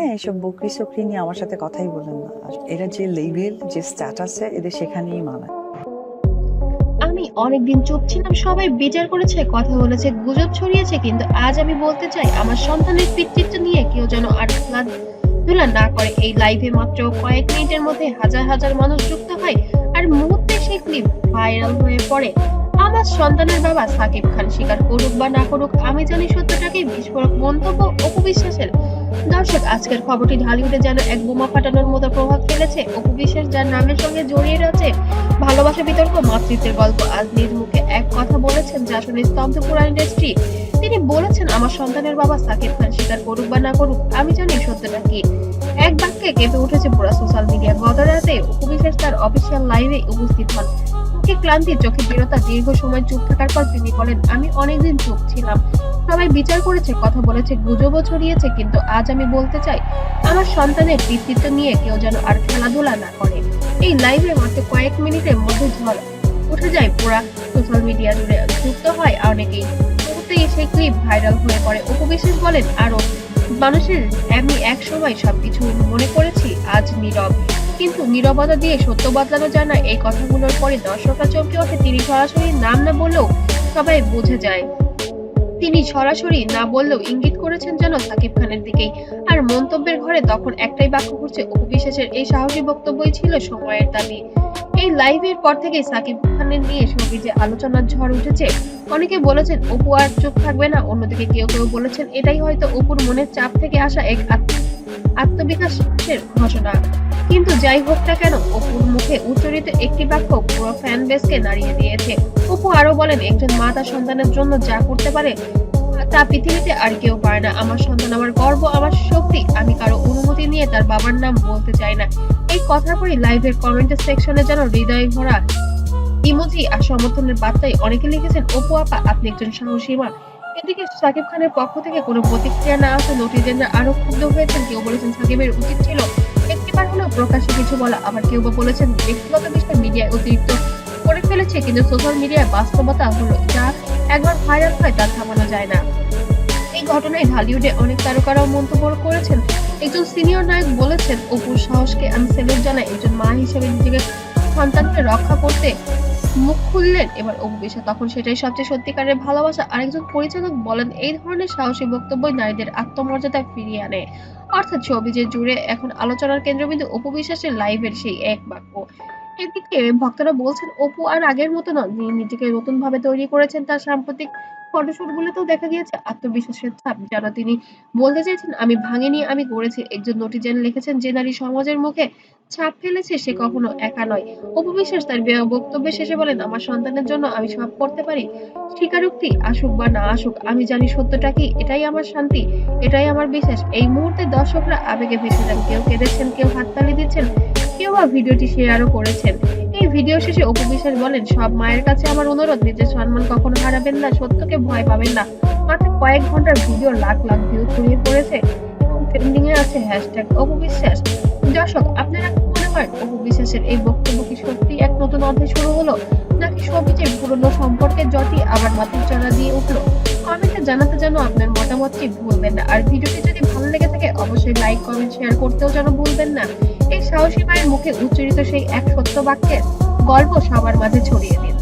হ্যাঁ, এসব বকরি-চকরি নিয়ে আমার সাথে কথাই বলেন না। আর এরা যে লেভেল, যে স্ট্যাটাসে এদের সেখানেই মানায়। আমি অনেকদিন চুপ ছিলাম, সবাই বিচার করেছে, কথা বলেছে, গুজব ছড়িয়েছে, কিন্তু আজ আমি বলতে চাই আমার সন্তানের পিতৃত্ব নিয়ে কেউ যেন আর খেলাধুলা না করে। এই লাইভে মাত্র কয়েক মিনিটের মধ্যে হাজার হাজার মানুষ যুক্ত হয়, আর মুহূর্তে সেই ক্লিপ ভাইরাল হয়ে পড়ে। আমার সন্তানের বাবা সাকিব খান স্বীকার করুক বা না করুক, আমি জানি সত্যটাকে বিস্ফোরক মন্তব্য অপু বিশ্বাসের। দর্শক, আজকের খবরটি ঢালিউডে যেন এক বোমা ফাটানোর মতো প্রভাব ফেলেছে। অপু বিশ্বাস যার নামের সঙ্গে জড়িয়ে রয়েছে ভালোবাসা, বিতর্ক, মাতৃত্বের গল্প, আজ নিজ মুখে এক কথা বলেছেন যা শুনে স্তব্ধ পুরো ইন্ডাস্ট্রি। তিনি বলেছেন, আমার সন্তানের বাবা সাকিব খান স্বীকার করুক বা না করুক, আমি জানি সত্যটা কি। এক বাক্যে কেঁপে উঠেছে পুরো সোশ্যাল মিডিয়া। গত রাতে অপু বিশ্বাস তার অফিসিয়াল লাইভে উপস্থিত হন। মুখে ক্লান্তি, চোখে দৃঢ়তা। দীর্ঘ সময় চুপ থাকার পর তিনি বলেন, আমি অনেকদিন চুপ ছিলাম, সবাই বিচার করেছে, কথা বলেছে, গুজবও ছড়িয়েছে, কিন্তু আজ আমি বলতে চাই আমার সন্তানের পিতৃত্ব নিয়ে কেউ যেন আর খেলাধুলা না করে। এই লাইভে মাত্র কয়েক মিনিটের মধ্যে ঝড় উঠে যায় পুরা সোশ্যাল মিডিয়া জুড়ে, যুক্ত হয় অনেকেই। মুহূর্তেই সেই ক্লিপ ভাইরাল হয়ে পড়ে। অপু বিশ্বাস বলেন আরো, মানুষের আমি এক সময় সবকিছু মনে করেছি, আজ নীরব, কিন্তু নীরবতা দিয়ে সত্য বদলানো যায় না। এই কথাগুলোর পরে দর্শকরা চমকে ওঠে। তিনি সরাসরি নাম না বললেও সবাই বুঝে যায়, তিনি সরাসরি না বললেও ইঙ্গিত করেছেন যেন সাকিব খানের দিকেই। আর মন্তব্যের ঘরে তখন একটাই বাক্য ঘুরছে, অপু বিশ্বাসের এই সাহসী বক্তব্যই ছিল সময়ের দাবি। এই লাইভের পর থেকেই সাকিব খানের নিয়ে সবিজে আলোচনার ঝড় উঠেছে। অনেকে বলেছেন অপু আর চুপ থাকবে না, অন্যদিকে কেউ কেউ বলেছেন এটাই হয়তো অপুর মনের চাপ থেকে আসা এক আত্মবিকাশের ঘোষণা। কিন্তু যাই হোক না কেন, অপুর মুখে উচ্চারিত একটি বাক্য পুরো ফ্যান বেসকে নাড়িয়ে দিয়েছে। অপু আরো বলেন, একজন মা তার সন্তানের জন্য যা করতে পারে তা পৃথিবীতে আর কেউ পারে না। আমার সন্তান আমার গর্ব, আমার শক্তি। আমি কারো অনুমতি নিয়ে তার বাবার নাম বলতে চাই না। এই কথার পরে লাইভের কমেন্টের সেকশনে যেন হৃদয় ভরা ইমোজি আর সমর্থনের বার্তায় অনেকে লিখেছেন, অপু আপা আপনি একজন সাহসী মা। এদিকে সাকিব খানের পক্ষ থেকে কোনো প্রতিক্রিয়া না আসা নেটিজেনরা আরো ক্ষুব্ধ হয়েছেন। কেউ বলেছেন সাকিবের উচিত ছিল একটিবার হলেও প্রকাশ্যে কিছু বলা, আবার কেউ বা বলেছেন ব্যক্তিগত বিষয় মিডিয়ায় অতিরিক্ত করে ফেলেছে। কিন্তু সোশ্যাল মিডিয়ায় বাস্তবতা হলো যা একবার ভাইরাল হয় তা থামানো যায় না। এই ঘটনায় ঢালিউডে অনেক তারকারাও মন্তব্য করেছেন। একজন সিনিয়র নায়ক বলেছেন, অপুর সাহসকে আমি স্যালুট জানাই। একজন মা হিসেবে নিজেকে সন্তানকে রক্ষা করতে মুখ খুললেন এবার অপু বিশ্বাস, তখন সেটাই সবচেয়ে সত্যিকারের ভালোবাসা। আরেকজন পরিচালক বলেন, এই ধরনের সাহসী বক্তব্যই নারীদের আত্মমর্যাদা ফিরিয়ে আনে। অর্থাৎ ছবিজের জুড়ে এখন আলোচনার কেন্দ্রবিন্দু অপু বিশ্বাসের লাইভের সেই এক বাক্য। এদিকে ভক্তরা বলছেন, অপু আর আগের মতো নন, তিনি নিজেকে নতুন ভাবে তৈরি করেছেন। তার সাম্প্রতিক ফটোশুট গুলোতেও দেখা গিয়েছে আত্মবিশ্বাসের ছাপ, যেন তিনি বলতে চাইছেন আমি ভাঙিনি, আমি গড়েছি। একজন নেটিজেন লিখেছেন, যে নারী সমাজের মুখে ছাপ ফেলেছে সে কখনো একা নয়। অপু বিশ্বাস তার বক্তব্যের শেষে বলেন, আমার সন্তানের জন্য আমি সব করতে পারি, স্বীকারোক্তি আসুক বা না আসুক, আমি জানি সত্যটা কি, এটাই আমার শান্তি, এটাই আমার বিশ্বাস। এই মুহূর্তে দর্শকরা আবেগে ভেসে যান, কেউ কেঁদেছেন, কেউ হাততালি দিচ্ছেন, কেউ বা ভিডিওটি শেয়ারও করেছেন। এই ভিডিও শেষে অপু বিশ্বাস বলেন, সব মায়ের কাছে আমার অনুরোধ, নিজের সম্মান কখনো হারাবেন না, সত্যকে ভয় পাবেন না। মাত্র কয়েক ঘন্টার ভিডিও লাখ লাখ ভিউ ছড়িয়ে পড়েছে এবং ট্রেন্ডিং এ আছে হ্যাশট্যাগ অপু বিশ্বাস। দর্শক, আপনারা কি মনে করেন অপু বিশ্বাসের এই বক্তব্য কি সত্যি এক নতুন অধ্যায় শুরু হলো, নাকি সবচেয়ে পুরনো সম্পর্কের জটি আবার মাথায় চড়া দিয়ে উঠলো? কমেন্টে জানাতে যেন আপনার মতামতটি ভুলবেন না। আর ভিডিওটি যদি ভালো লেগে থাকে অবশ্যই লাইক, কমেন্ট, শেয়ার করতেও যেন ভুলবেন না। এই সাহসী মায়ের মুখে উচ্চারিত সেই এক সত্য বাক্যের গল্প সবার মাঝে ছড়িয়ে দিন।